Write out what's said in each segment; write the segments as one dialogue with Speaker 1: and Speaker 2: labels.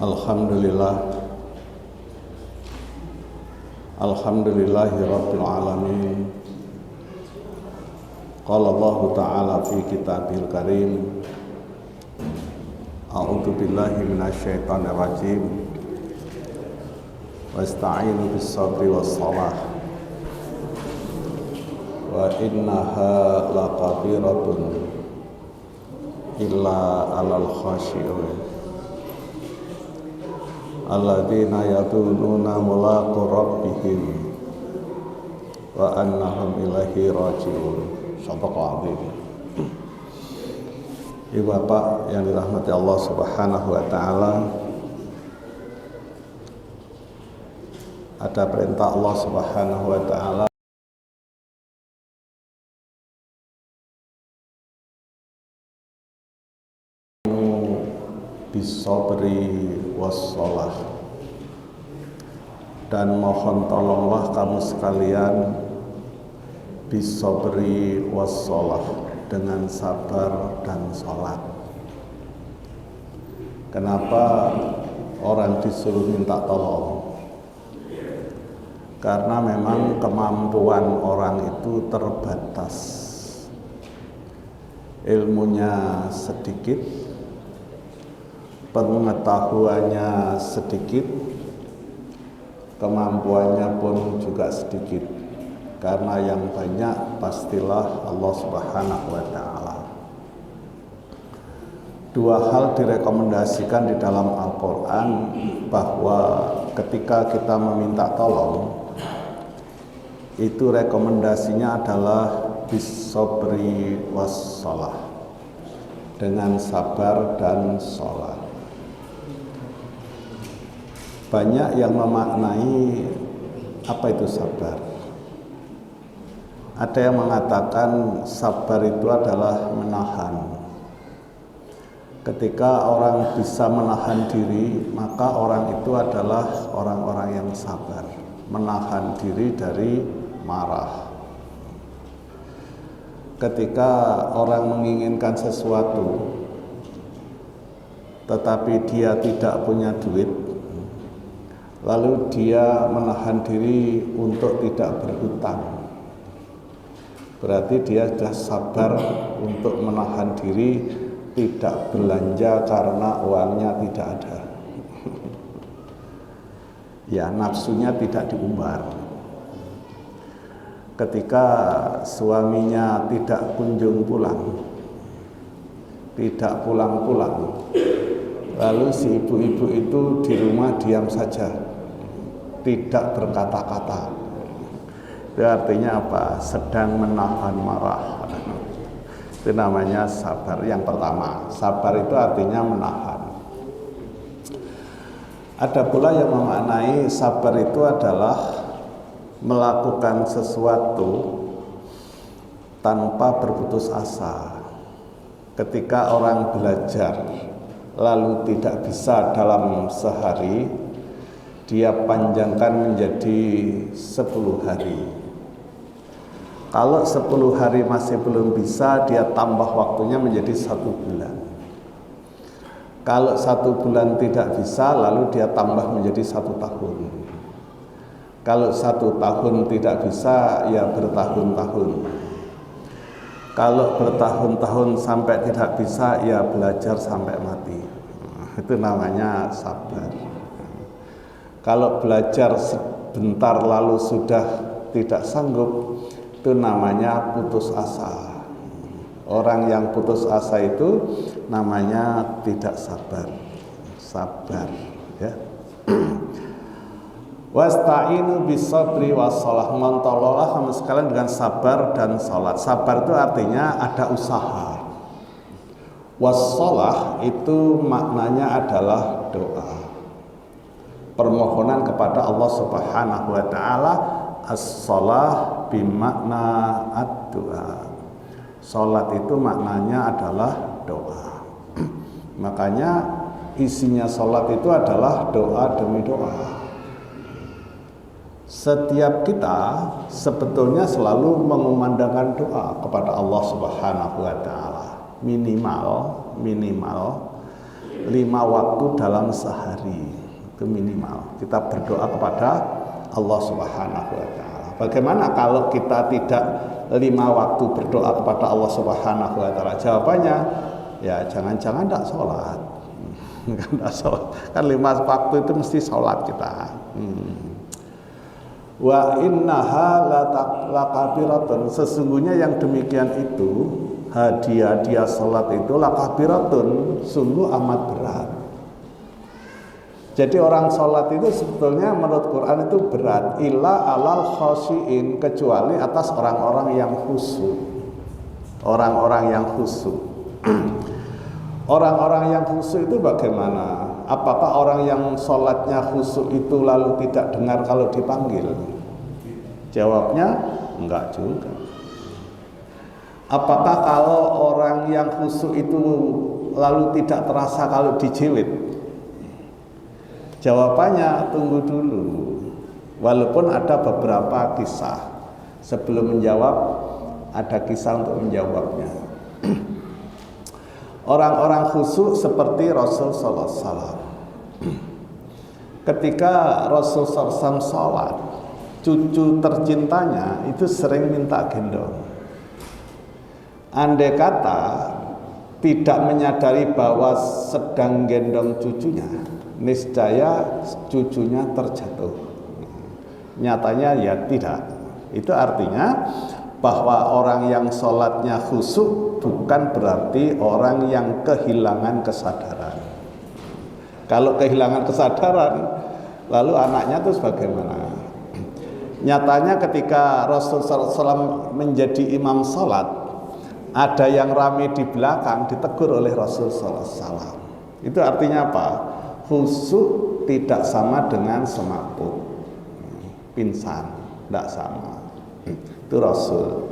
Speaker 1: Alhamdulillah, Alhamdulillahi Rabbil Alamin. Qala Allah Ta'ala fi kitabil karim, a'udzu billahi minasyaitonir rajim, wasta'inu bis sabri was salah, wa innaha laqabiratun illa alal khashi'un alladzina yadununa mulaqu rabbihim wa annahum ilaihi raji'un. Shadaqallahu azim. Ibu bapak yang dirahmati Allah Subhanahu wa taala, ada perintah Allah Subhanahu wa taala bisabri wassalah, dan mohon tolonglah kamu sekalian bisabri wassalah, dengan sabar dan sholat. Kenapa orang disuruh minta tolong? Karena memang kemampuan orang itu terbatas, ilmunya sedikit, pengetahuannya sedikit, kemampuannya pun juga sedikit. Karena yang banyak pastilah Allah Subhanahu wa ta'ala. Dua hal direkomendasikan di dalam Al-Quran, bahwa ketika kita meminta tolong, itu rekomendasinya adalah bisabri wassalah, dengan sabar dan sholat. Banyak yang memaknai apa itu sabar. Ada yang mengatakan sabar itu adalah menahan. Ketika orang bisa menahan diri, maka orang itu adalah orang-orang yang sabar, menahan diri dari marah. Ketika orang menginginkan sesuatu tetapi dia tidak punya duit, lalu dia menahan diri untuk tidak berhutang, berarti dia sudah sabar untuk menahan diri tidak belanja karena uangnya tidak ada. Ya, nafsunya tidak diumbar. Ketika suaminya tidak kunjung pulang, tidak pulang-pulang, lalu si ibu-ibu itu di rumah diam saja, tidak berkata-kata. Itu artinya apa? Sedang menahan marah. Itu namanya sabar. Yang pertama, sabar itu artinya menahan. Ada pula yang memaknai sabar itu adalah melakukan sesuatu tanpa berputus asa. Ketika orang belajar lalu tidak bisa dalam sehari, dia panjangkan menjadi 10 hari. Kalau 10 hari masih belum bisa, dia tambah waktunya menjadi 1 bulan. Kalau 1 bulan tidak bisa, lalu dia tambah menjadi 1 tahun. Kalau 1 tahun tidak bisa, ya bertahun-tahun. Kalau bertahun-tahun sampai tidak bisa, ya belajar sampai mati. Itu namanya sabar. Kalau belajar sebentar lalu sudah tidak sanggup, itu namanya putus asa. Orang yang putus asa itu namanya tidak sabar. Sabar, ya. Wasta'inu bisabri wassalah, mentolonglah kamu sekalian dengan sabar dan salat. Sabar itu artinya ada usaha. Wassalah itu maknanya adalah doa, permohonan kepada Allah Subhanahu wa taala. As-shalah bimakna ad-doa. Salat itu maknanya adalah doa. Makanya isinya salat itu adalah doa demi doa. Setiap kita sebetulnya selalu mengumandangkan doa kepada Allah Subhanahu wa taala. Minimal 5 waktu dalam sehari, itu minimal. Kita berdoa kepada Allah Subhanahu wa Ta'ala. Bagaimana kalau kita tidak 5 waktu berdoa kepada Allah Subhanahu wa Ta'ala? Jawabannya, ya jangan-jangan tidak sholat. Kan 5 waktu itu mesti sholat kita. Wa innaha lakabiratun, sesungguhnya yang demikian itu, hadiah sholat itu lakabiratun, sungguh amat berat. Jadi orang sholat itu sebetulnya menurut Quran itu berat, illa alal khosyiin, kecuali atas orang-orang yang khusyuk. Orang-orang yang khusyuk. Orang-orang yang khusyuk itu bagaimana? Apakah orang yang sholatnya khusyuk itu lalu tidak dengar kalau dipanggil? Jawabnya enggak juga. Apakah kalau orang yang khusyuk itu lalu tidak terasa kalau dijiwit? Jawabannya tunggu dulu. Walaupun ada beberapa kisah, sebelum menjawab ada kisah untuk menjawabnya. Orang-orang khusyuk seperti Rasul sallallahu alaihi wasallam. Ketika Rasul sallallahu alaihi wasallam sholat, cucu tercintanya itu sering minta gendong. Andai kata tidak menyadari bahwa sedang gendong cucunya, niscaya cucunya terjatuh. Nyatanya ya tidak. Itu artinya bahwa orang yang sholatnya khusyuk bukan berarti orang yang kehilangan kesadaran. Kalau kehilangan kesadaran, lalu anaknya itu bagaimana? Nyatanya ketika Rasulullah SAW menjadi imam sholat, ada yang ramai di belakang ditegur oleh Rasulullah SAW. Itu artinya apa? Khusyuk tidak sama dengan semaput, pingsan, tidak sama. Itu Rasul.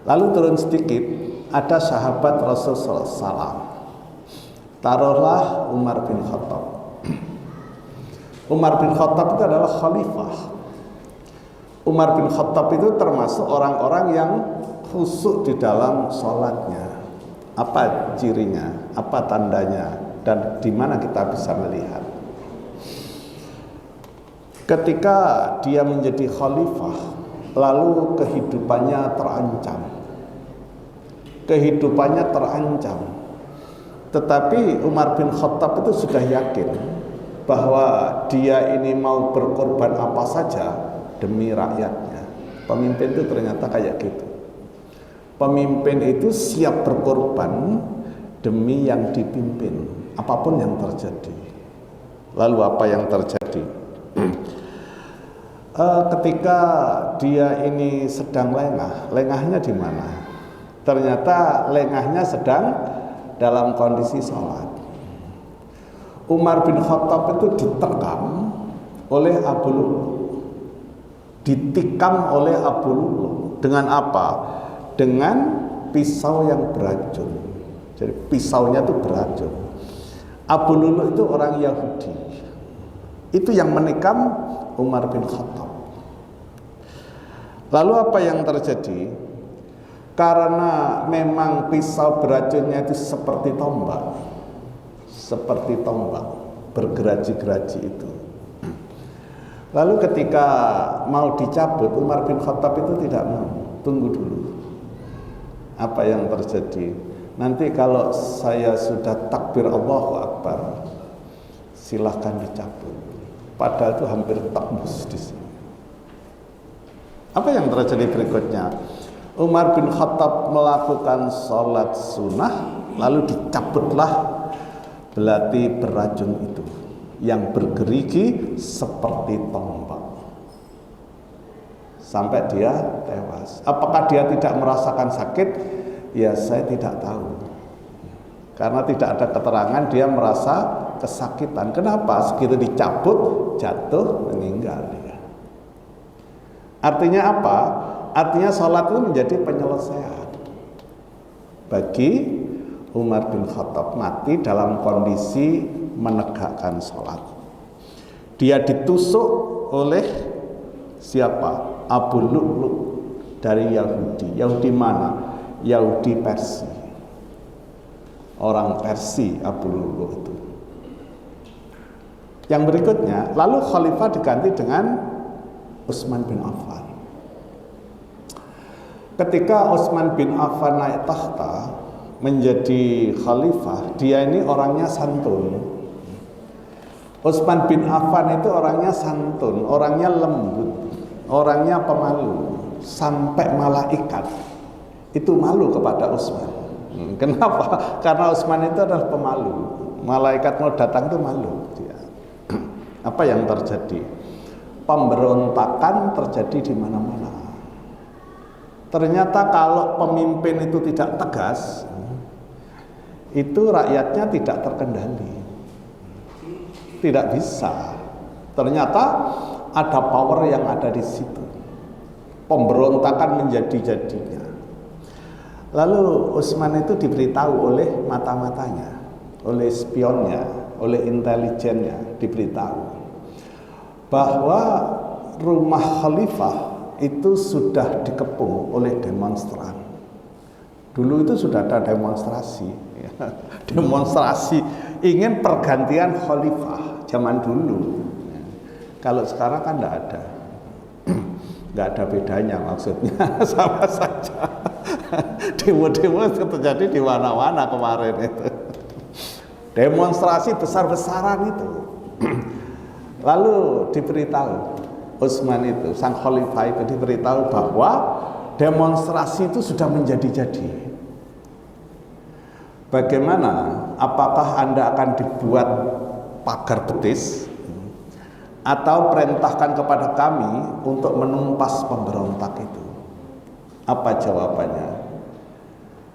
Speaker 1: Lalu turun sedikit, ada sahabat Rasulullah SAW. Taruhlah Umar bin Khattab. Umar bin Khattab itu adalah khalifah. Umar bin Khattab itu termasuk orang-orang yang khusyuk di dalam sholatnya. Apa cirinya? Apa tandanya? Dan di mana kita bisa melihat? Ketika dia menjadi khalifah, lalu kehidupannya terancam. Kehidupannya terancam. Tetapi Umar bin Khattab itu sudah yakin bahwa dia ini mau berkorban apa saja demi rakyatnya. Pemimpin itu ternyata kayak gitu. Pemimpin itu siap berkorban demi yang dipimpin, apapun yang terjadi. Lalu apa yang terjadi? Ketika dia ini sedang lengah, lengahnya di mana? Ternyata lengahnya sedang dalam kondisi sholat. Umar bin Khattab itu diterkam oleh Abu Lu'lu', ditikam oleh Abu Lu'lu'. Dengan apa? Dengan pisau yang beracun. Jadi pisaunya itu beracun. Abu Lu'lu' itu orang Yahudi. Itu yang menikam Umar bin Khattab. Lalu apa yang terjadi? Karena memang pisau beracunnya itu seperti tombak. Seperti tombak, bergeraji-geraji itu. Lalu ketika mau dicabut, Umar bin Khattab itu tidak mau. Tunggu dulu. Apa yang terjadi? Nanti kalau saya sudah takbir Allahu Akbar, silahkan dicabut. Padahal itu hampir tembus di sini. Apa yang terjadi berikutnya? Umar bin Khattab melakukan sholat sunnah, lalu dicabutlah belati beracun itu yang bergerigi seperti tombak sampai dia tewas. Apakah dia tidak merasakan sakit? Ya saya tidak tahu, karena tidak ada keterangan dia merasa kesakitan. Kenapa? Segitu dicabut, jatuh, meninggal dia. Artinya apa? Artinya sholat itu menjadi penyelesaian bagi Umar bin Khattab, mati dalam kondisi menegakkan sholat. Dia ditusuk oleh siapa? Abu Lu'lu' dari Yahudi. Yahudi mana? Yahudi Persia. orang Persia Abu Lu'lu' itu. Yang berikutnya, lalu khalifah diganti dengan Utsman bin Affan. Ketika Utsman bin Affan naik tahta menjadi khalifah, dia ini orangnya santun. Utsman bin Affan itu orangnya santun, orangnya lembut, orangnya pemalu, sampai malaikat itu malu kepada Utsman. Kenapa? Karena Utsman itu adalah pemalu. Malaikat mau datang itu malu dia. Apa yang terjadi? Pemberontakan terjadi di mana-mana. Ternyata kalau pemimpin itu tidak tegas, itu rakyatnya tidak terkendali. Tidak bisa. Ternyata ada power yang ada di situ. Pemberontakan menjadi-jadinya. Lalu Utsman itu diberitahu oleh mata-matanya, oleh spionnya, oleh intelijennya, diberitahu bahwa rumah khalifah itu sudah dikepung oleh demonstran. Dulu itu sudah ada demonstrasi, ya. Demonstrasi ingin pergantian khalifah zaman dulu. Kalau sekarang kan tidak ada, nggak ada bedanya maksudnya, sama saja. Demo-demo terjadi di mana-mana kemarin itu. Demonstrasi besar-besaran itu. Lalu diberitahu Utsman itu, sang khalifah itu diberitahu bahwa demonstrasi itu sudah menjadi-jadi. Bagaimana? Apakah Anda akan dibuat pagar betis atau perintahkan kepada kami untuk menumpas pemberontak itu? Apa jawabannya?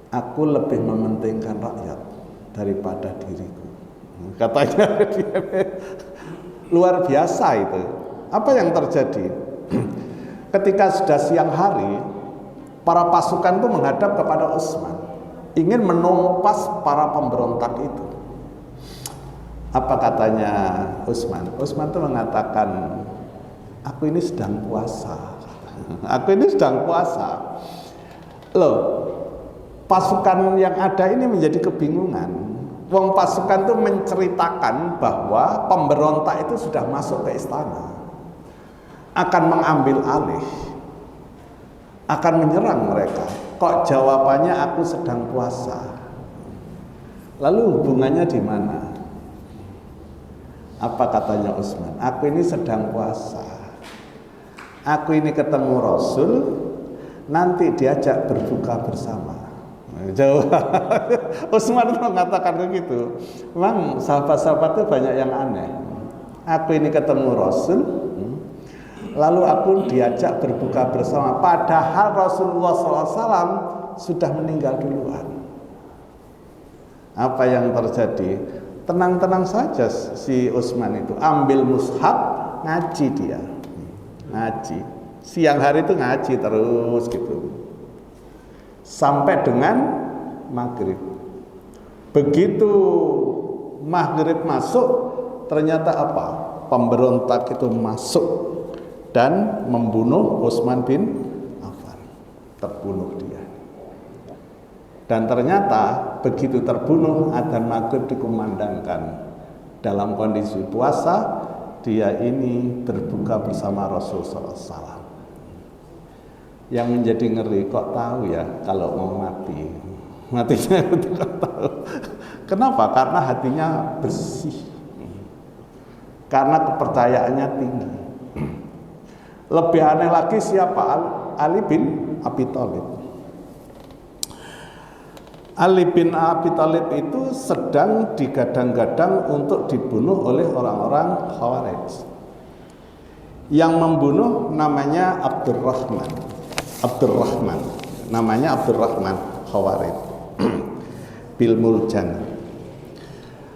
Speaker 1: Aku lebih mementingkan rakyat daripada diriku. Katanya dia luar biasa itu. Apa yang terjadi? Ketika sudah siang hari, para pasukan itu menghadap kepada Utsman, ingin menumpas para pemberontak itu. Apa katanya Utsman? Utsman itu mengatakan, aku ini sedang puasa. Aku ini sedang puasa. Loh, pasukan yang ada ini menjadi kebingungan. Wong pasukan itu menceritakan bahwa pemberontak itu sudah masuk ke istana, akan mengambil alih, akan menyerang mereka. Kok jawabannya aku sedang puasa? Lalu hubungannya di mana? Apa katanya Utsman? Aku ini sedang puasa. Aku ini ketemu Rasul, nanti diajak berbuka bersama. Jauh. Utsman mengatakan begitu. Memang sahabat-sahabat itu banyak yang aneh. Aku ini ketemu Rasul, lalu aku diajak berbuka bersama. Padahal Rasulullah SAW sudah meninggal duluan. Apa yang terjadi? Tenang-tenang saja si Utsman itu. Ambil mushaf, ngaji dia. Ngaji. Siang hari itu ngaji terus gitu. Sampai dengan maghrib. Begitu maghrib masuk, ternyata apa? Pemberontak itu masuk dan membunuh Utsman bin Affan. Terbunuh dia. Dan ternyata begitu terbunuh, adzan maghrib dikumandangkan. Dalam kondisi puasa, dia ini berbuka bersama Rasulullah SAW. Yang menjadi ngeri, kok tahu ya kalau mau mati. Matinya itu kok tahu. Kenapa? Karena hatinya bersih. Karena kepercayaannya tinggi. Lebih aneh lagi siapa? Ali bin Abi Thalib. Ali bin Abi Thalib itu sedang digadang-gadang untuk dibunuh oleh orang-orang Khawarij. Yang membunuh namanya Abdurrahman, namanya Abdurrahman Khawarij bil Muljam.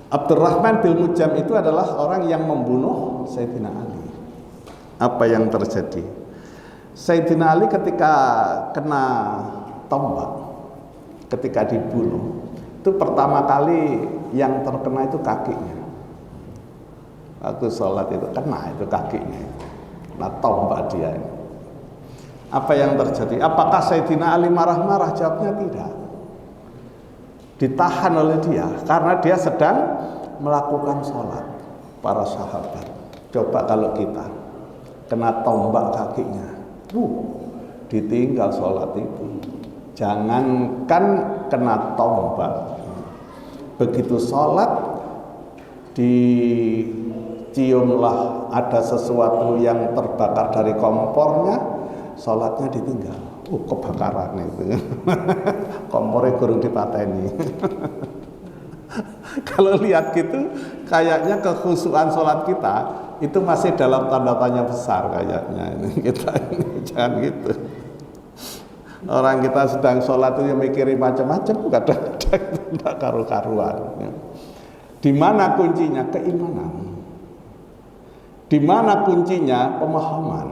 Speaker 1: Abdurrahman bil Muljam itu adalah orang yang membunuh Sayyidina Ali. Apa yang terjadi? Sayyidina Ali ketika kena tombak, ketika dibunuh, itu pertama kali yang terkena itu kakinya. Waktu sholat itu kena itu kakinya. Nah, tombak dia ini. Apa yang terjadi? Apakah Sayyidina Ali marah-marah? Jawabnya tidak. ditahan oleh dia karena dia sedang melakukan sholat. Para sahabat, coba kalau kita kena tombak kakinya, ditinggal sholat itu. Jangankan kena tombak, begitu sholat diciumlah ada sesuatu yang terbakar dari kompornya, sholatnya ditinggal. Kebakaran itu. Kompornya gurung dipateni. Kalau lihat gitu, kayaknya kekhusyuan sholat kita itu masih dalam tanda tanya besar kayaknya. Kita ini jangan gitu. Orang kita sedang sholat itu yang mikirin macam-macam, kadang-kadang tidak karu-karuan. Di mana kuncinya? Keimanan. Di mana kuncinya? Pemahaman.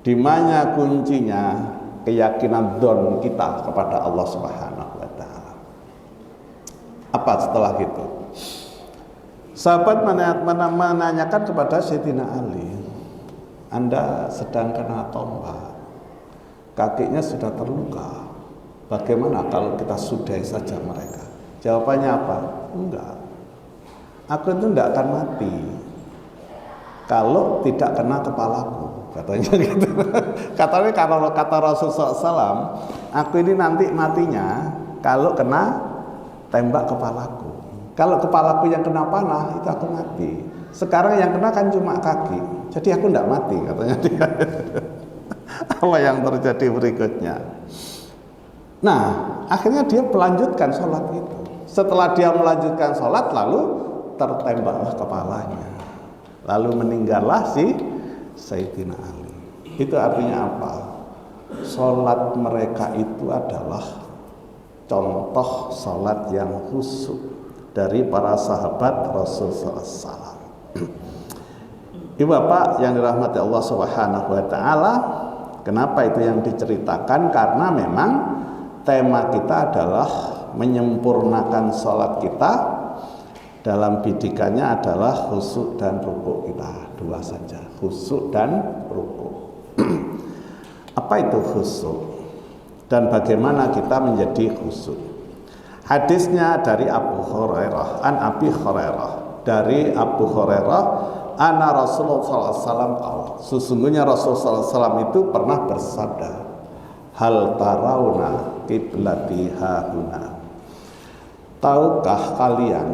Speaker 1: Di mana kuncinya? Keyakinan dzon kita kepada Allah Subhanahu wa taala. Apa setelah itu? Sahabat menanyakan kepada Sayyidina Ali, Anda sedang kena tombak, kakinya sudah terluka, bagaimana kalau kita sudahi saja mereka? Jawabannya apa? Enggak, aku itu tidak akan mati kalau tidak kena kepalaku, katanya gitu. Katanya kalau kata Rasulullah SAW, aku ini nanti matinya kalau kena tembak kepalaku. Kalau kepalaku yang kena panah, itu aku mati. Sekarang yang kena kan cuma kaki, jadi aku tidak mati, katanya dia. Apa yang terjadi berikutnya? Nah, akhirnya dia melanjutkan sholat itu. Setelah dia melanjutkan sholat, lalu tertembaklah kepalanya, lalu meninggallah si Sayyidina Ali. Itu artinya apa? Sholat mereka itu adalah contoh sholat yang khusyuk dari para sahabat Rasulullah SAW. Ibu bapak yang dirahmati Allah Subhanahu wa taala, kenapa itu yang diceritakan? Karena memang tema kita adalah menyempurnakan sholat kita. Dalam bidikannya adalah khusyuk dan rukuk kita, dua saja, khusyuk dan rukuk. Apa itu khusyuk? Dan bagaimana kita menjadi khusyuk? Hadisnya dari Abu Hurairah, an Abi Hurairah, dari Abu Hurairah, anna Rasulullah SAW, sesungguhnya Rasulullah SAW itu pernah bersabda, hal tarawna kiblati hahuna, tahukah kalian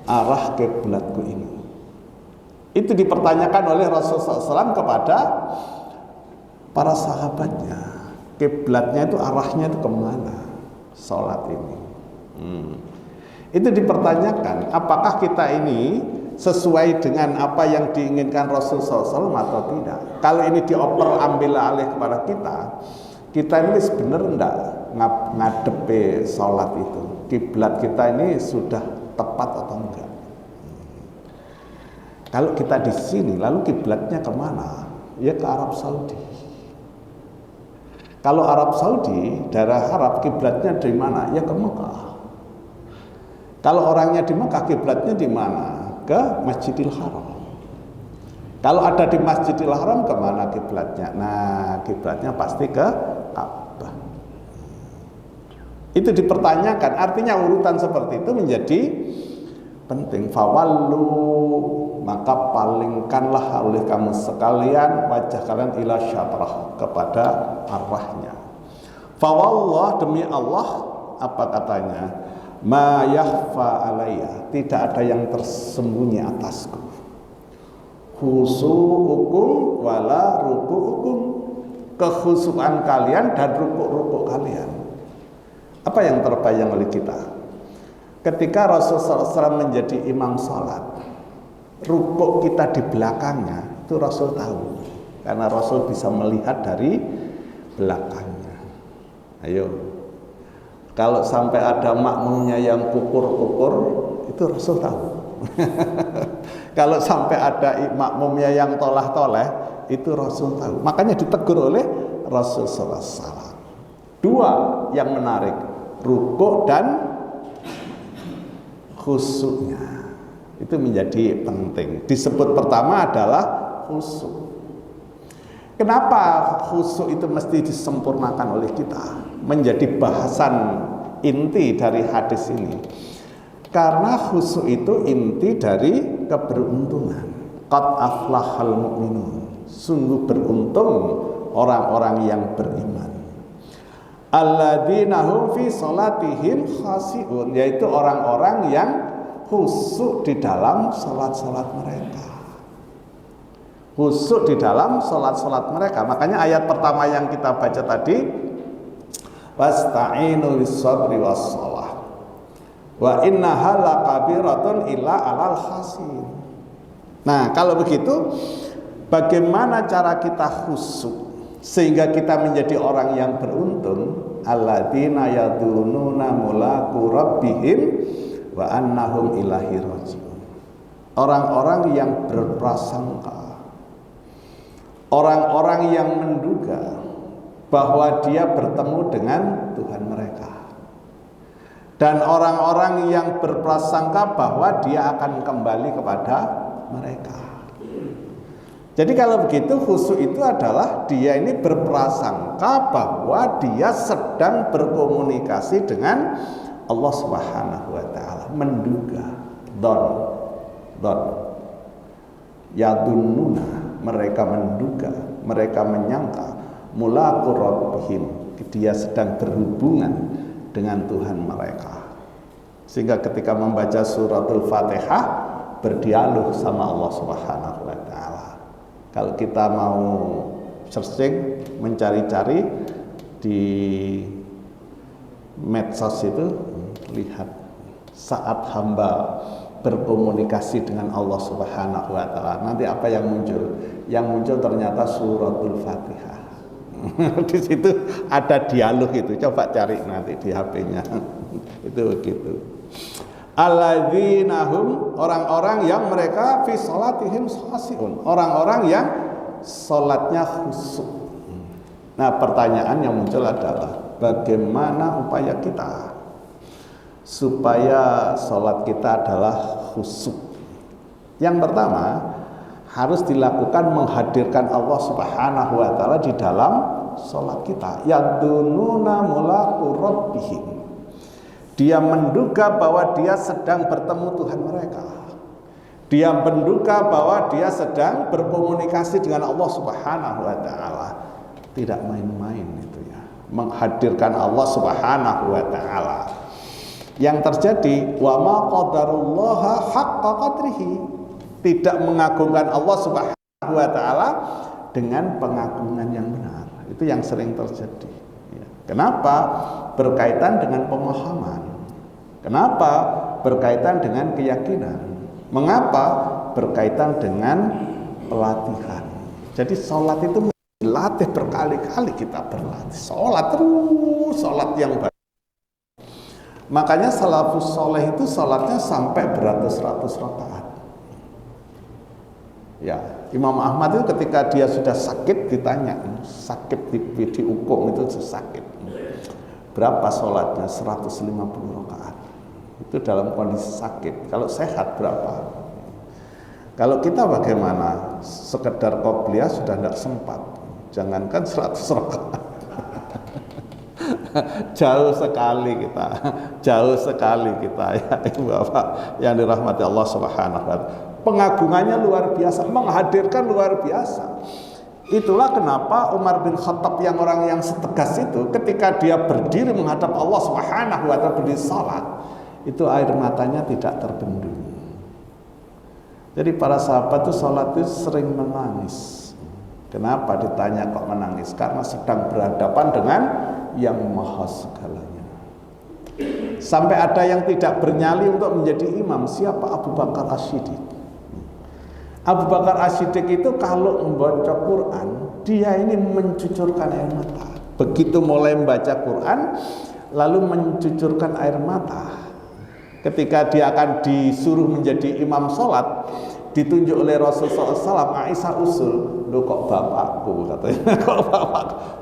Speaker 1: arah kiblatku ini? Itu dipertanyakan oleh Rasulullah SAW kepada para sahabatnya. Kiblatnya itu arahnya itu kemana sholat ini? Itu dipertanyakan, apakah kita ini sesuai dengan apa yang diinginkan Rasulullah SAW atau tidak? Kalau ini dioper ambil alih kepada kita ini sebenarnya enggak ngadepi sholat itu. Kiblat kita ini sudah tepat atau enggak? Kalau kita di sini, lalu kiblatnya kemana? Ya ke Arab Saudi. Kalau Arab Saudi, daerah Arab, kiblatnya di mana? Ya ke Mekah. Kalau orangnya di Mekah, kiblatnya di mana? Ke Masjidil Haram. Kalau ada di Masjidil Haram, kemana kiblatnya? Nah, kiblatnya pasti ke Ka'bah. Itu dipertanyakan. Artinya urutan seperti itu menjadi penting. Fawallu, maka palingkanlah oleh kamu sekalian wajah kalian ila syatrah, kepada arahnya. Fawallah, demi Allah, apa katanya? Ma yakhfa alayya, tidak ada yang tersembunyi atasku. Khusyu'ukum wala ruku'ukum, kekhusyukan kalian dan rukuk-rukuk kalian. Apa yang terbayang oleh kita? Ketika Rasulullah SAW menjadi imam salat, rukuk kita di belakangnya, itu Rasul tahu, karena Rasul bisa melihat dari belakangnya. Ayo, kalau sampai ada makmumnya yang kukur-kukur, itu Rasul tahu. Kalau sampai ada makmumnya yang tolah-toleh, itu Rasul tahu. Makanya ditegur oleh Rasul SAW. Dua yang menarik, rukuk dan khusyuknya, itu menjadi penting. Disebut pertama adalah khusyuk. Kenapa khusyuk itu mesti disempurnakan oleh kita? Menjadi bahasan inti dari hadis ini. Karena khusyuk itu inti dari keberuntungan. Qad aflahal mu'minun. Sungguh beruntung orang-orang yang beriman. Alladzina hum fi salatihim khashi'un, yaitu orang-orang yang khusyuk di dalam salat-salat mereka. Khusyuk di dalam salat-salat mereka. Makanya ayat pertama yang kita baca tadi, wasta'inu bis-sabri was-shalah. Wa innaha lakabiratun illa alal khashin. Nah, kalau begitu, bagaimana cara kita khusyuk sehingga kita menjadi orang yang beruntung? Alladzina yadununa mulaku rabbihim wa annahum ilahi rajiun. Orang-orang yang berprasangka, orang-orang yang menduga bahwa dia bertemu dengan Tuhan mereka. Dan orang-orang yang berprasangka bahwa dia akan kembali kepada mereka. Jadi kalau begitu khusyuk itu adalah dia ini berprasangka bahwa dia sedang berkomunikasi dengan Allah Subhanahu wa taala, menduga, don. Yadunnuna, mereka menduga, mereka menyangka mulaqu rabbihim, dia sedang berhubungan dengan Tuhan mereka. Sehingga ketika membaca suratul Fatihah berdialog sama Allah Subhanahu wa taala. Kalau kita mau searching, mencari-cari di medsos itu, lihat saat hamba berkomunikasi dengan Allah Subhanahu wa taala, nanti apa yang muncul? Yang muncul ternyata suratul Fatihah. Di situ ada dialog itu, coba cari nanti di HP-nya. Itu begitu. Alladzina hum, orang-orang yang mereka fi salatihim khashi'un, orang-orang yang salatnya khusyuk. Nah, pertanyaan yang muncul adalah bagaimana upaya kita supaya salat kita adalah khusyuk? Yang pertama, harus dilakukan menghadirkan Allah Subhanahu wa taala di dalam salat kita. Yadununa mulaqu rabbihim. Dia menduga bahwa dia sedang bertemu Tuhan mereka. Dia menduga bahwa dia sedang berkomunikasi dengan Allah Subhanahu wa taala. Tidak main-main itu ya. Menghadirkan Allah Subhanahu wa taala. Yang terjadi wa ma qadarullaha haqqa qadrihi. Tidak mengagungkan Allah Subhanahu wa taala dengan pengagungan yang benar. Itu yang sering terjadi. Kenapa? Berkaitan dengan pemahaman. Kenapa? Berkaitan dengan keyakinan. Mengapa? Berkaitan dengan pelatihan. Jadi sholat itu dilatih berkali-kali, kita berlatih. Sholat terus, sholat yang baik. Makanya salafus soleh itu sholatnya sampai beratus-ratus rakaat. Ya, Imam Ahmad itu ketika dia sudah sakit ditanya, sakit dihukum itu sakit. Berapa sholatnya? 150 rakaat. Itu dalam kondisi sakit. Kalau sehat berapa? Kalau kita bagaimana? Sekedar qobliyah sudah tidak sempat. Jangankan 100 rakaat. Jauh sekali kita ya, Ibu Bapak yang dirahmati Allah Subhanahu wa taala. Pengagungannya luar biasa, menghadirkan luar biasa. Itulah kenapa Umar bin Khattab yang orang yang setegas itu, ketika dia berdiri menghadap Allah Subhanahu wa taala berdiri salat, itu air matanya tidak terbendung. Jadi para sahabat itu salat itu sering menangis. Kenapa ditanya kok menangis? Karena sedang berhadapan dengan yang maha segalanya. Sampai ada yang tidak bernyali untuk menjadi imam. Siapa? Abu Bakar As-Siddiq. Abu Bakar As-Siddiq itu kalau membaca Quran, dia ini mencucurkan air mata. Begitu mulai membaca Quran, lalu mencucurkan air mata. Ketika dia akan disuruh menjadi imam sholat, ditunjuk oleh Rasulullah SAW, Aisyah usul, loh kok bapakku, katanya, kok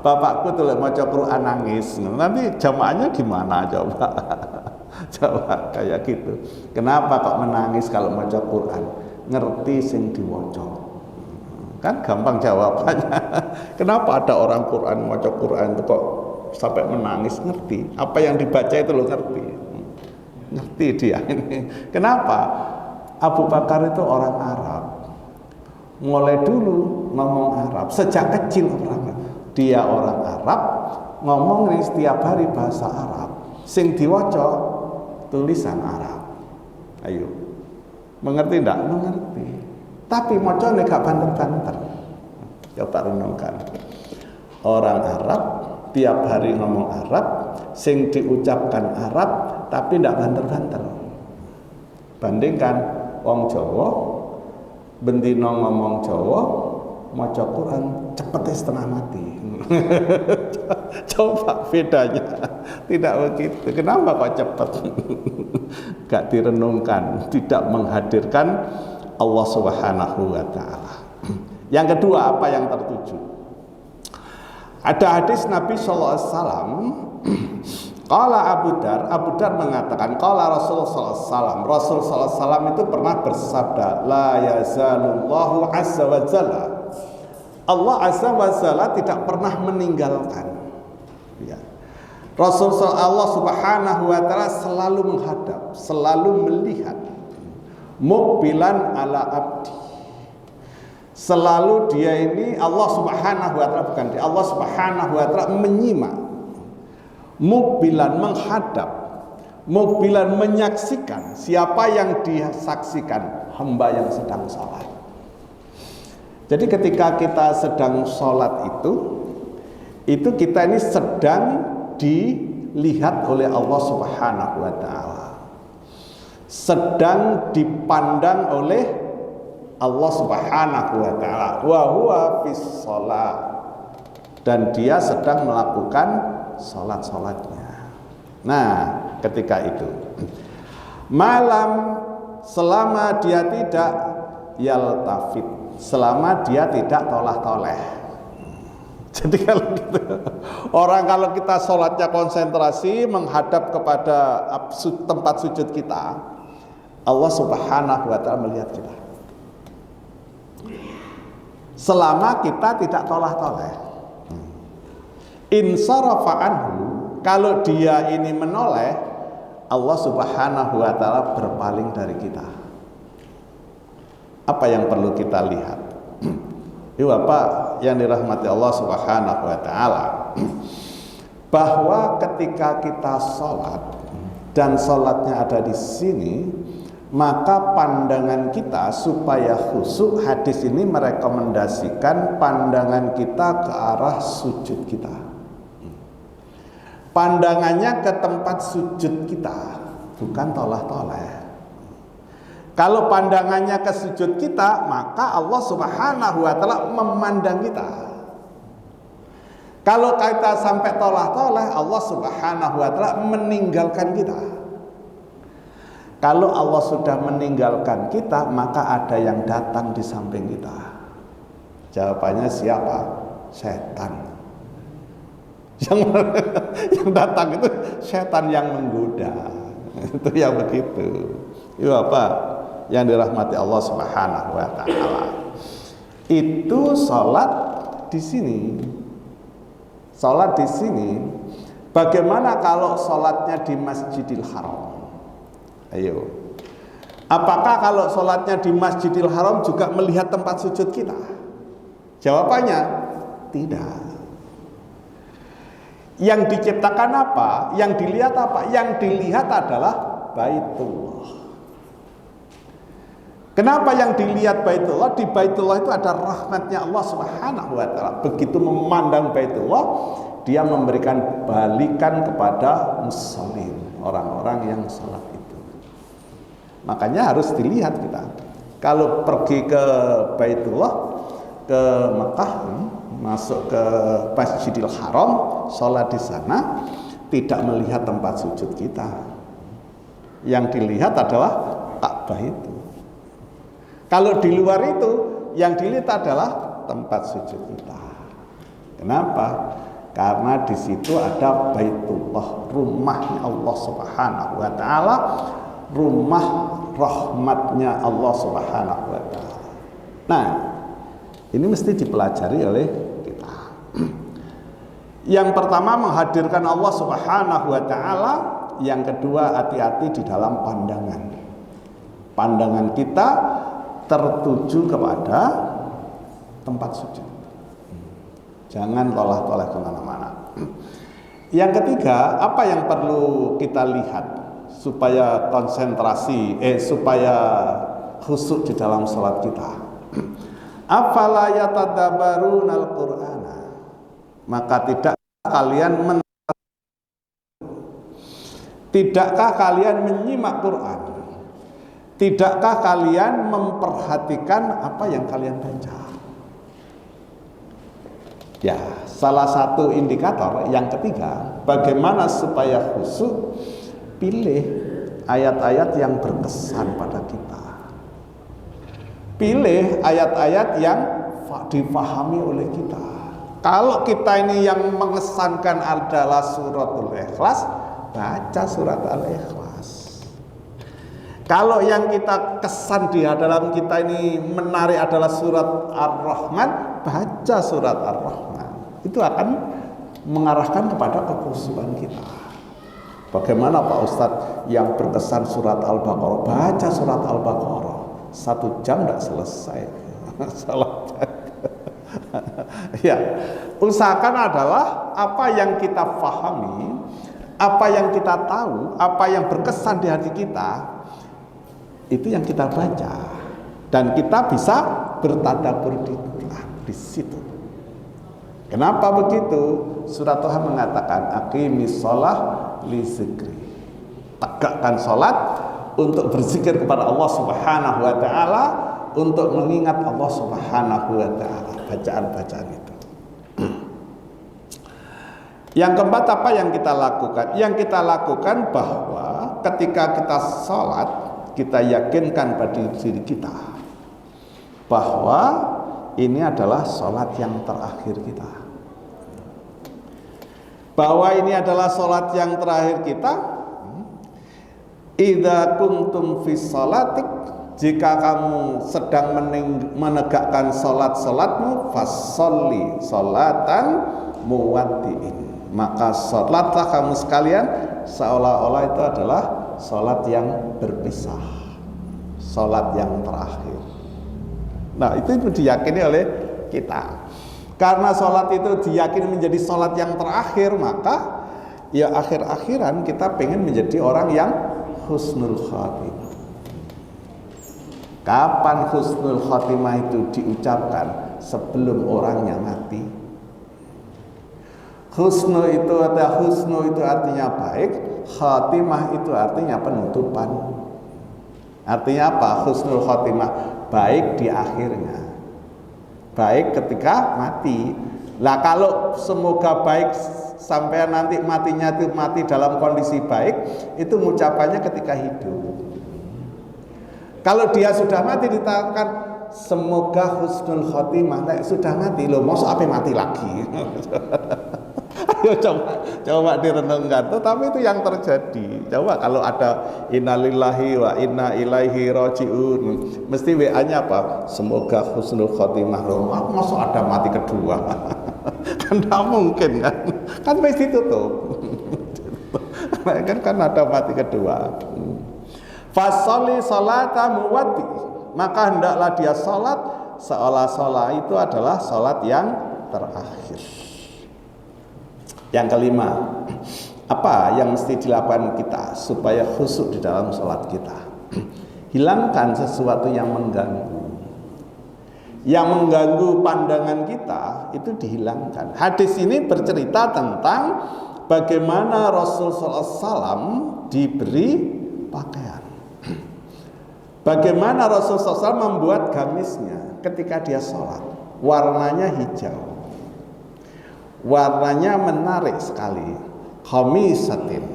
Speaker 1: bapakku tuh maca Quran nangis, nanti jamaahnya gimana coba? Coba kayak gitu. Kenapa kok menangis kalau maca Quran? Ngerti sing diwaca. Kan gampang jawabannya. Kenapa ada orang Quran maca Quran itu kok sampai menangis, ngerti apa yang dibaca itu loh, ngerti dia ini. Kenapa? Abu Bakar itu orang Arab, mulai dulu ngomong Arab sejak kecil. Dia orang Arab, ngomong nih setiap hari bahasa Arab, sing diwaca tulisan Arab. Ayo, mengerti enggak? Mengerti. Tapi macane gak banter-banter. Coba renungkan. Orang Arab tiap hari ngomong Arab, sing diucapkan Arab, tapi ndak banter-banter. Bandingkan wong Jawa, bendino ngomong Jawa, maca Quran cepet setengah mati. Coba bedanya. Tidak begitu. Kenapa kok cepet? Gak direnungkan, tidak menghadirkan Allah Subhanahu wa taala. Yang kedua, apa yang tertuju? Ada hadis Nabi sallallahu alaihi wasallam, qala Abu Dar mengatakan, qala Rasulullah sallallahu alaihi wasallam, Rasul sallallahu alaihi wasallam itu pernah bersabda, la yazalullahu azza wa jalla, Allah azza wa jalla tidak pernah meninggalkan. Ya. Allah Subhanahu wa taala selalu menghadap, selalu melihat, muqbilan ala abdi. Selalu dia ini Allah Subhanahu wa taala, bukan dia, Allah Subhanahu wa taala menyimak, muqbilan menghadap, muqbilan menyaksikan. Siapa yang disaksikan? Hamba yang sedang sholat. Jadi ketika kita sedang sholat itu kita ini sedang dilihat oleh Allah Subhanahu wa taala, sedang dipandang oleh Allah Subhanahu wa taala, wa huwa fis shalah, dan dia sedang melakukan salat-salatnya. Nah, ketika itu malam, selama dia tidak yaltafit, selama dia tidak tolah-toleh. Jadi kalau gitu, orang kalau kita sholatnya konsentrasi menghadap kepada tempat sujud kita, Allah Subhanahu wa taala melihat kita. Selama kita tidak tolah-toleh. Insarafa anhu, kalau dia ini menoleh, Allah Subhanahu wa taala berpaling dari kita. Apa yang perlu kita lihat? Itu apa yang dirahmati Allah Subhanahu wa taala, bahwa ketika kita sholat dan sholatnya ada di sini, maka pandangan kita supaya khusyuk, hadis ini merekomendasikan pandangan kita ke arah sujud kita. Pandangannya ke tempat sujud kita, bukan tolah-toleh. Kalau pandangannya ke sujud kita, maka Allah Subhanahu wa taala memandang kita. Kalau kita sampai tolah-toleh, Allah Subhanahu wa taala meninggalkan kita. Kalau Allah sudah meninggalkan kita, maka ada yang datang di samping kita. Jawabannya siapa? Setan. Yang datang itu setan yang menggoda. Itu yang begitu. Itu apa? Yang dirahmati Allah Subhanahu wa taala. Itu salat di sini. Salat di sini. Bagaimana kalau salatnya di Masjidil Haram? Ayo. Apakah kalau salatnya di Masjidil Haram juga melihat tempat sujud kita? Jawabannya tidak. Yang diciptakan apa? Yang dilihat apa? Yang dilihat adalah Baitullah. Kenapa yang dilihat Baitullah? Di Baitullah itu ada rahmatnya Allah Subhanahu wa taala. Begitu memandang Baitullah, dia memberikan balikan kepada musallin, orang-orang yang salat itu. Makanya harus dilihat kita. Kalau pergi ke Baitullah, ke Mekah, masuk ke Masjidil Haram, sholat di sana, tidak melihat tempat sujud kita. Yang dilihat adalah Ka'bah itu. Kalau di luar itu, yang dilihat adalah tempat sujud kita. Kenapa? Karena di situ ada Baitullah, rumahnya Allah Subhanahu wa taala, rumah rahmatnya Allah Subhanahu wa taala. Nah, ini mesti dipelajari oleh kita. Yang pertama menghadirkan Allah Subhanahu wa taala, yang kedua hati-hati di dalam pandangan. Pandangan kita tertuju kepada tempat sujud. Jangan toleh-toleh kemana-mana. Yang ketiga, apa yang perlu kita lihat supaya konsentrasi, supaya khusyuk di dalam sholat kita? Afala yatadabbarunal Qur'ana, maka tidakkah kalian menyimak Quran? Tidakkah kalian memperhatikan apa yang kalian baca? Ya, salah satu indikator yang ketiga, bagaimana supaya khusyuk, pilih ayat-ayat yang berkesan pada kita. Pilih ayat-ayat yang difahami oleh kita. Kalau kita ini yang mengesankan adalah suratul Ikhlas, baca surat Al-Ikhlas. Kalau yang kita kesan di dalam kita ini menarik adalah surat Ar-Rahman, baca surat Ar-Rahman. Itu akan mengarahkan kepada kekhusyukan kita. Bagaimana Pak Ustadz yang berkesan surat Al-Baqarah, baca surat Al-Baqarah 1 jam tidak selesai. Salah. Ya, usahakan adalah apa yang kita pahami, apa yang kita tahu, apa yang berkesan di hati kita, itu yang kita baca, dan kita bisa bertadabbur di Quran di situ. Kenapa begitu? Surat Tuhan mengatakan aqimis shalah li zikri. Tegakkan salat untuk berzikir kepada Allah Subhanahu wa taala, untuk mengingat Allah Subhanahu wa taala, bacaan-bacaan itu. Yang keempat, apa yang kita lakukan? Yang kita lakukan bahwa ketika kita sholat, kita yakinkan pada diri kita bahwa ini adalah sholat yang terakhir kita. Bahwa ini adalah sholat yang terakhir kita. Idza kuntum fi sholatik, jika kamu sedang menegakkan sholat-sholatmu, fasholli sholatan muwaddi'in, maka sholatlah kamu sekalian seolah-olah itu adalah sholat yang berpisah, sholat yang terakhir. Nah, itu diyakini oleh kita. Karena sholat itu diyakini menjadi sholat yang terakhir, maka ya akhir-akhiran kita pengen menjadi orang yang husnul khatimah. Kapan husnul khatimah itu diucapkan? Sebelum orangnya mati. Husnu itu artinya baik, khatimah itu artinya penutupan. Artinya apa? Husnul khatimah, baik di akhirnya, baik ketika mati. Lah kalau semoga baik sampai nanti matinya itu mati dalam kondisi baik, itu ucapannya ketika hidup. Kalau dia sudah mati dikatakan semoga husnul khatimah, nah, sudah mati loh, mau sampai mati lagi. Ayo coba direnungkan. Tetapi itu yang terjadi. Coba kalau ada innalillahi wa inna ilaihi rajiun, mesti WA-nya apa? Semoga husnul khotimah. Masuk ada mati kedua. Kan tidak mungkin kan? Kan mesti tutup. kan ada mati kedua. Fasholli sholata muwaddi, maka hendaklah dia sholat seolah-olah itu adalah sholat yang terakhir. Yang kelima, apa yang mesti dilakukan kita supaya khusyuk di dalam sholat kita? Hilangkan sesuatu yang mengganggu. Yang mengganggu pandangan kita itu dihilangkan. Hadis ini bercerita tentang bagaimana Rasulullah SAW diberi pakaian. Bagaimana Rasulullah SAW membuat gamisnya ketika dia sholat. Warnanya hijau. Warnanya menarik sekali. Khamisatin.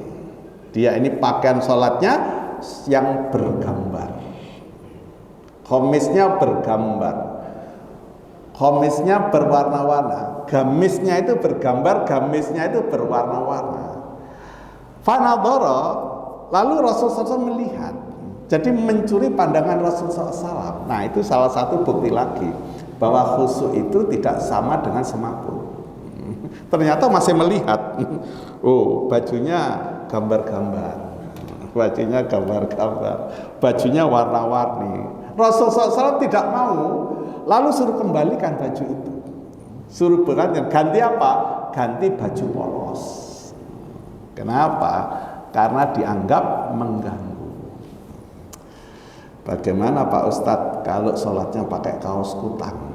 Speaker 1: Dia ini pakaian sholatnya yang bergambar. Khamisnya bergambar. Khamisnya berwarna-warna. Gamisnya itu bergambar, gamisnya itu berwarna-warna. Fanadhara, lalu Rasulullah SAW melihat. Jadi mencuri pandangan Rasulullah SAW. Nah, itu salah satu bukti lagi bahwa khusyuk itu tidak sama dengan semaput. Ternyata masih melihat. Oh, bajunya gambar-gambar. Bajunya gambar-gambar. Bajunya warna-warni. Rasulullah SAW tidak mau, lalu suruh kembalikan baju itu. Suruh ganti apa? Ganti baju polos. Kenapa? Karena dianggap mengganggu. Bagaimana Pak Ustadz kalau sholatnya pakai kaos kutang?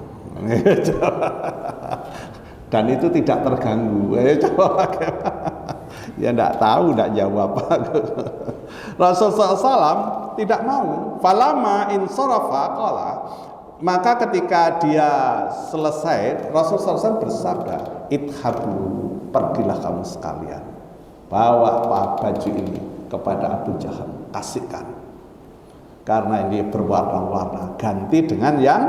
Speaker 1: Dan itu tidak terganggu. Coba bagaimana? Ya enggak tahu, enggak jawab. Rasulullah SAW tidak mau. Falama insarafa qala, maka ketika dia selesai, Rasulullah SAW bersabda, idhabu, pergilah kamu sekalian, bawa baju ini kepada Abu Jahal, kasihkan, karena ini berwarna-warna, ganti dengan yang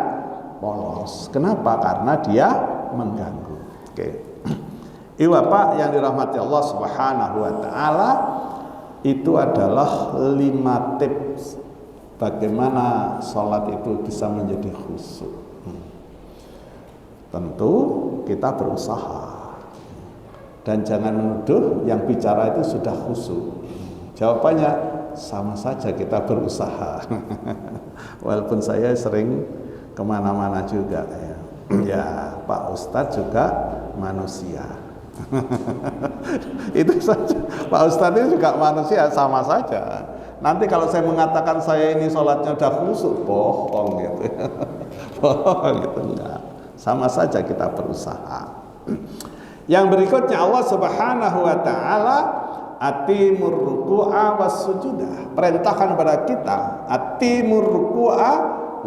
Speaker 1: polos. Kenapa? Karena dia mengganggu. Oke. Ibu Bapak yang dirahmati Allah Subhanahu wa taala, itu adalah 5 tips bagaimana sholat itu bisa menjadi khusyuk. Tentu kita berusaha, dan jangan menuduh yang bicara itu sudah khusyuk. Jawabannya sama saja, kita berusaha. Walaupun saya sering kemana-mana juga ya. Ya, Pak Ustadz juga manusia. Itu saja. Pak Ustadz ini juga manusia, sama saja. Nanti kalau saya mengatakan saya ini sholatnya udah khusyuk, bohong gitu. Bohong gitu, enggak. Sama saja kita berusaha. Yang berikutnya Allah Subhanahu wa taala, atimur ruku'a was sujudah. Perintahkan kepada kita, atimur ruku'a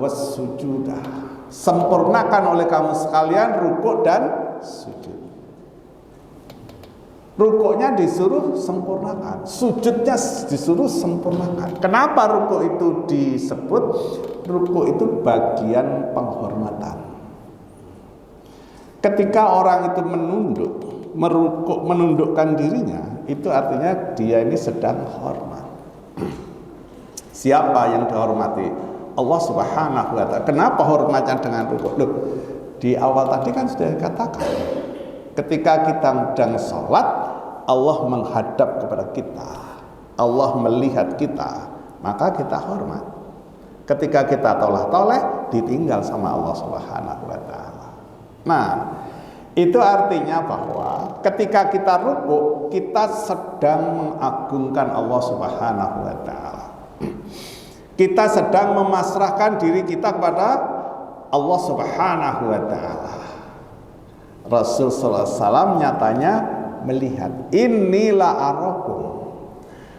Speaker 1: was sujudah. Sempurnakan oleh kamu sekalian rukuk dan sujud. Rukuknya disuruh sempurnakan, sujudnya disuruh sempurnakan. Kenapa rukuk itu disebut? Rukuk itu bagian penghormatan. Ketika orang itu menunduk, merukuk, menundukkan dirinya, itu artinya dia ini sedang hormat. Siapa yang dihormati? Allah Subhanahu wa ta'ala. Kenapa hormatnya dengan rukuk? Loh, di awal tadi kan sudah dikatakan, ketika kita sedang sholat, Allah menghadap kepada kita, Allah melihat kita, maka kita hormat. Ketika kita toleh-toleh, ditinggal sama Allah Subhanahu wa ta'ala. Nah, itu artinya bahwa ketika kita rukuk, kita sedang mengagungkan Allah Subhanahu wa ta'ala. Kita sedang memasrahkan diri kita kepada Allah Subhanahu wa ta'ala. Rasul sallallahu alaihi wasallam nyatanya melihat, inilah arakum,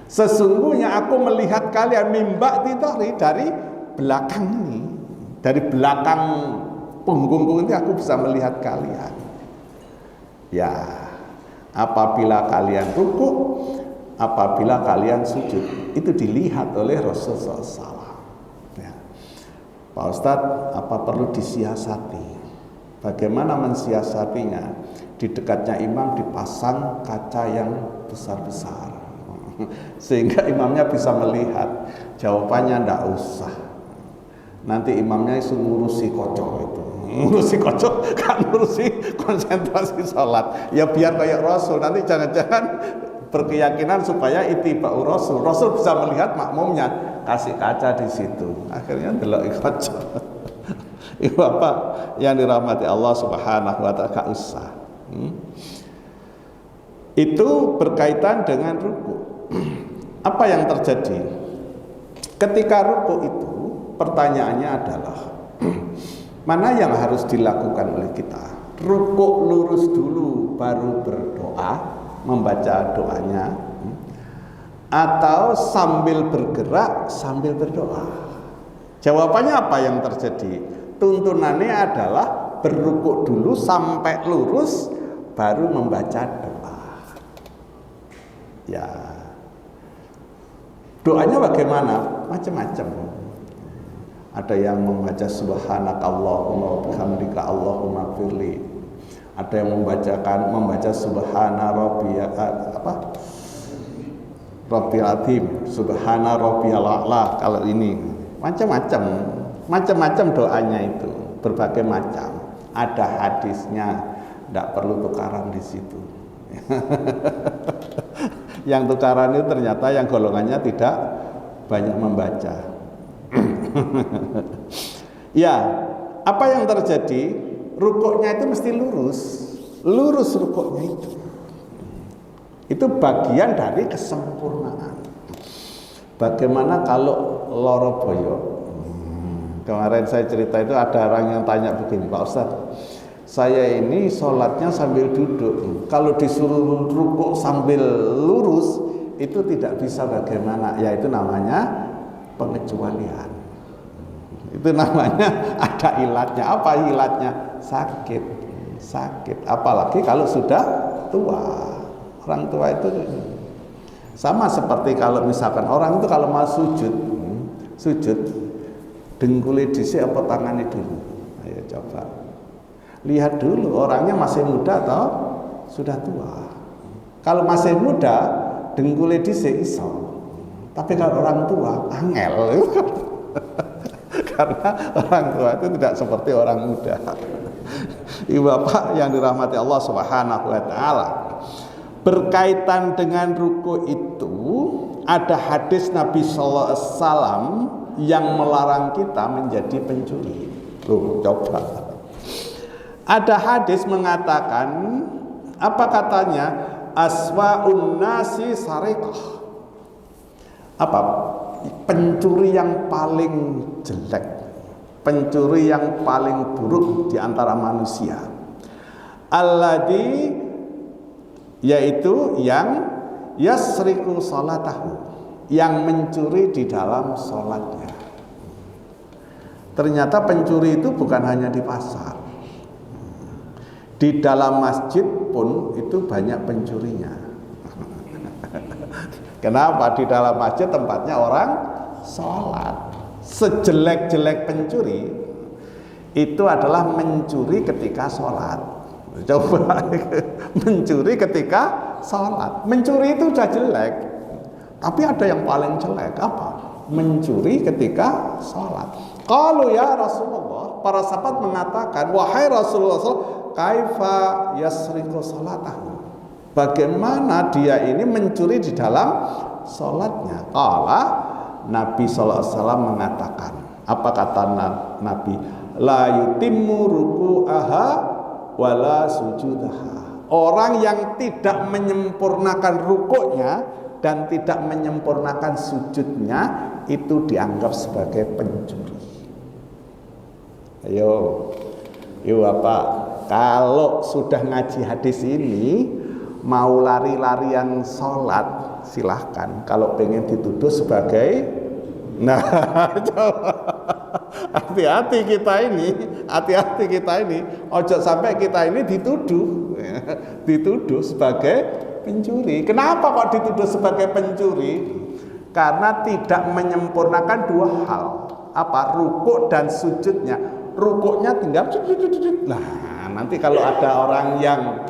Speaker 1: sesungguhnya aku melihat kalian, mimba ditari, dari belakang ini, dari belakang punggungku ini aku bisa melihat kalian. Ya, apabila kalian rukuk, apabila kalian sujud, itu dilihat oleh Rasulullah SAW. Ya. Pak Ustadz, apa perlu disiasati? Bagaimana mensiasatinya? Di dekatnya imam dipasang kaca yang besar-besar, sehingga imamnya bisa melihat. Jawabannya ndak usah. Nanti imamnya itu ngurusi kocok itu. Ngurusi kocok, kan ngurusi konsentrasi sholat. Ya biar kayak Rasul. Nanti jangan-jangan berkeyakinan supaya itiba'u Rasul. Rasul bisa melihat makmumnya, kasih kaca di situ. Akhirnya delok kocok. Ibu Bapak yang dirahmati Allah Subhanahu wa ta'ala, gak usah. Itu berkaitan dengan ruku. Apa yang terjadi ketika ruku itu? Pertanyaannya adalah mana yang harus dilakukan oleh kita? Ruku lurus dulu baru berdoa, membaca doanya, atau sambil bergerak sambil berdoa? Jawabannya apa yang terjadi? Tuntunannya adalah berrukuk dulu sampai lurus baru membaca doa. Ya, doanya bagaimana? Macam-macam. Ada yang membaca subhanakallahumma wa bihamdika allahumma firli. Ada yang membaca subhana rabbil azim, subhana rabbiyal a'la. Kalau ini macam-macam doanya itu, berbagai macam. Ada hadisnya. Tidak perlu tukaran di situ. Yang tukaran itu ternyata yang golongannya tidak banyak membaca. Ya, apa yang terjadi? Rukuknya itu mesti lurus rukuknya itu. Itu bagian dari kesempurnaan. Bagaimana kalau Loroboyo? Kemarin saya cerita itu ada orang yang tanya begini, Pak Ustadz, saya ini sholatnya sambil duduk. Kalau disuruh rukuk sambil lurus, itu tidak bisa bagaimana? Ya itu namanya pengecualian. Itu namanya ada ilatnya. Apa ilatnya? Sakit. Apalagi kalau sudah tua. Orang tua itu sama seperti kalau misalkan orang itu kalau mau sujud dengkuli dhisik apa tangannya dulu. Ayo coba. Lihat dulu orangnya masih muda atau sudah tua. Kalau masih muda dengkuli dhisik iso. Tapi kalau orang tua angel. Karena orang tua itu tidak seperti orang muda. Ibu bapak yang dirahmati Allah Subhanahu wa taala. Berkaitan dengan ruku itu ada hadis Nabi sallallahu alaihi wasallam yang melarang kita menjadi pencuri. Tuh, coba. Ada hadis mengatakan, apa katanya? Aswa'un nasi sariqah. Apa? Pencuri yang paling jelek, pencuri yang paling buruk di antara manusia. Alladzi, yaitu yang yasriku salatahu, yang mencuri di dalam sholatnya. Ternyata pencuri itu bukan hanya di pasar, di dalam masjid pun itu banyak pencurinya. Kenapa? Di dalam masjid tempatnya orang sholat. Sejelek-jelek pencuri itu adalah mencuri ketika sholat. Coba mencuri ketika sholat. Mencuri itu sudah jelek, tapi ada yang paling jelek. Apa? Mencuri ketika sholat. Kalau ya Rasulullah, para sahabat mengatakan, wahai Rasulullah, kaifa yasriku salatahu, bagaimana dia ini mencuri di dalam sholatnya? Kala Nabi SAW mengatakan, apa kata Nabi? La yutimmu ruku'aha wala sujudaha. Orang yang tidak menyempurnakan rukuknya dan tidak menyempurnakan sujudnya itu dianggap sebagai pencuri. Ayo Bapak, kalau sudah ngaji hadis ini mau lari-larian sholat silahkan. Kalau pengen dituduh sebagai, nah hati-hati kita ini, ojo sampai kita ini dituduh sebagai pencuri. Kenapa kok dituduh sebagai pencuri? Karena tidak menyempurnakan dua hal, apa? Rukuk dan sujudnya. Rukuknya tinggal, nah nanti kalau ada orang yang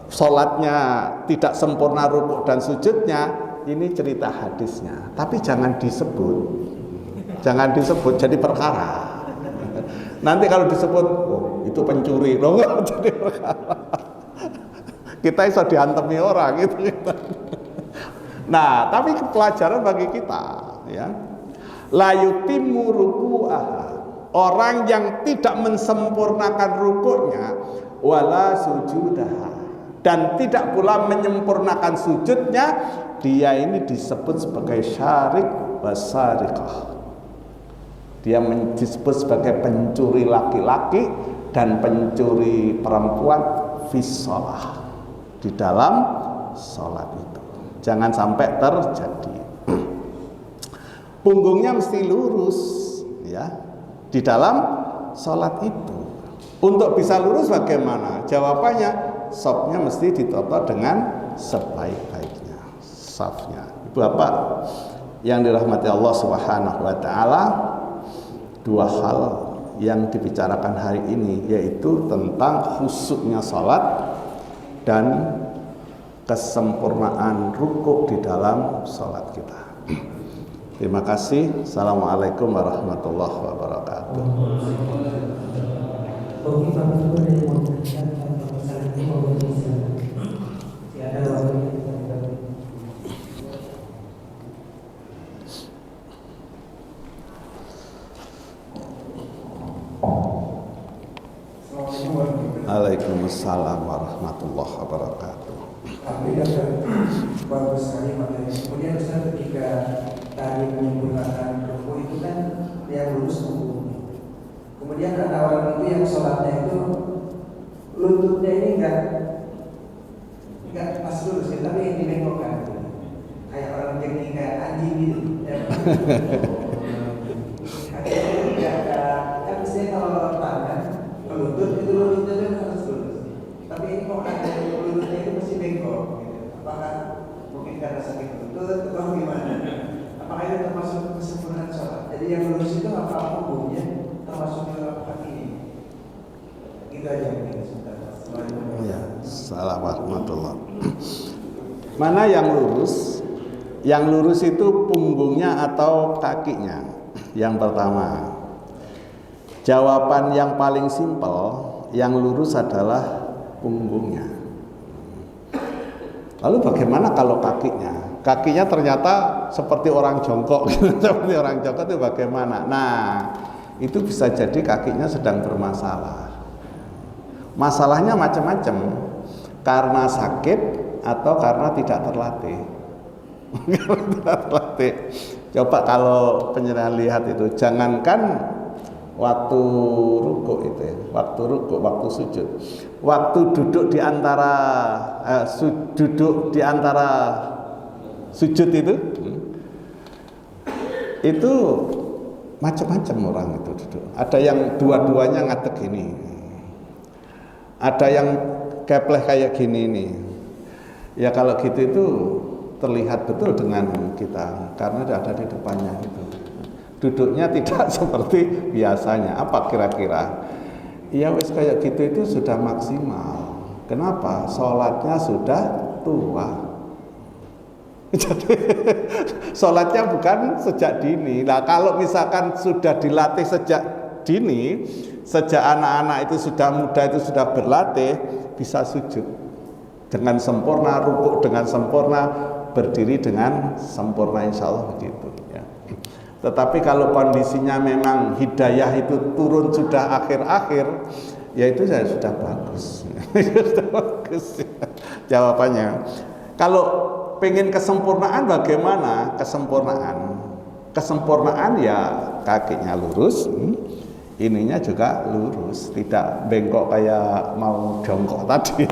Speaker 1: sholatnya tidak sempurna rukuk dan sujudnya, ini cerita hadisnya, tapi jangan disebut jadi perkara. Nanti kalau disebut, oh itu pencuri, loh jadi perkara. Kita bisa diantemi orang gitu. Nah, tapi pelajaran bagi kita, ya. La yutimmu ruku'aha, orang yang tidak mensempurnakan rukuknya, wala sujudaha, dan tidak pula menyempurnakan sujudnya, dia ini disebut sebagai syarik wasariqah. Dia disebut sebagai pencuri laki-laki dan pencuri perempuan fissalah, di dalam sholat itu. Jangan sampai terjadi. Punggungnya mesti lurus, ya, di dalam sholat itu. Untuk bisa lurus bagaimana? Jawabannya, safnya mesti ditata dengan sebaik-baiknya, safnya. Ibu bapak yang dirahmati Allah Subhanahu wa taala, dua hal yang dibicarakan hari ini, yaitu tentang khusyuknya salat dan kesempurnaan rukuk di dalam salat kita. Terima kasih. Assalamualaikum warahmatullahi wabarakatuh.
Speaker 2: Bagi Bapak Ibu dari Muhammadiyah dan masalah ini mau bisa. Ada waktu.
Speaker 1: Waalaikumsalam warahmatullahi wabarakatuh.
Speaker 3: Tapi bagus sekali materi. Kemudian Ustaz, ketika tadi menyempurnakan ruku itu kan yang lurus punggungnya. Kemudian ada orang itu yang sholatnya itu lututnya ini enggak pas lurus, tapi yang dibengkokkan, kayak orang jengking, kayak anjing gitu. Akhirnya kan biasanya kalau tangan lutut itu lututnya harus lurus. Tapi ini kok ada lututnya itu masih bengkok gitu. Apakah mungkin karena sakit lutut atau gimana? Apakah itu termasuk kesempurnaan sholat? Jadi yang lurus itu apa punggungnya termasuk ke kaki ini? Gitu aja mungkin sebentar.
Speaker 1: Ya, salam warahmatullah. Mana yang lurus? Yang lurus itu punggungnya atau kakinya? Yang pertama, jawaban yang paling simpel, yang lurus adalah punggungnya. Lalu bagaimana kalau kakinya? Kakinya ternyata seperti orang jongkok. Seperti orang jongkok itu bagaimana? Nah, itu bisa jadi kakinya sedang bermasalah. Masalahnya macam-macam, karena sakit atau karena tidak terlatih. Tidak terlatih. Coba kalau penjelasan lihat itu, jangankan waktu rukuk itu ya, waktu rukuk, waktu sujud, waktu duduk di antara sujud itu macam-macam orang itu duduk. Ada yang dua-duanya ngadeg gini, ada yang kepleh kayak gini nih. Ya kalau gitu itu terlihat betul dengan kita karena ada di depannya itu. Duduknya tidak seperti biasanya. Apa kira-kira? Ya wis kayak gitu itu sudah maksimal. Kenapa? Sholatnya sudah tua. Jadi sholatnya bukan sejak dini. Nah kalau misalkan sudah dilatih sejak dini, sejak anak-anak itu sudah muda itu sudah berlatih, bisa sujud dengan sempurna, rukuk dengan sempurna, berdiri dengan sempurna, insya Allah begitu ya. Tetapi kalau kondisinya memang hidayah itu turun sudah akhir-akhir, ya itu sudah bagus. Sudah bagus ya. Jawabannya. Kalau pengen kesempurnaan bagaimana? Kesempurnaan ya kakinya lurus, ininya juga lurus, tidak bengkok kayak mau jongkok tadi.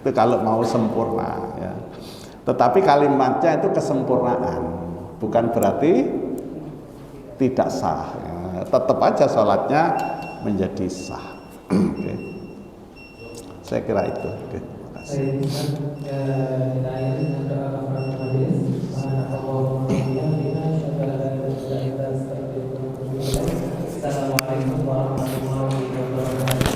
Speaker 1: Itu kalau mau sempurna ya. Tetapi kalimatnya itu kesempurnaan, bukan berarti tidak sah ya. Tetap aja sholatnya menjadi sah. Okay. Saya kira itu. Okay. Terima kasih.
Speaker 2: Assalamualaikum warahmatullahi wabarakatuh.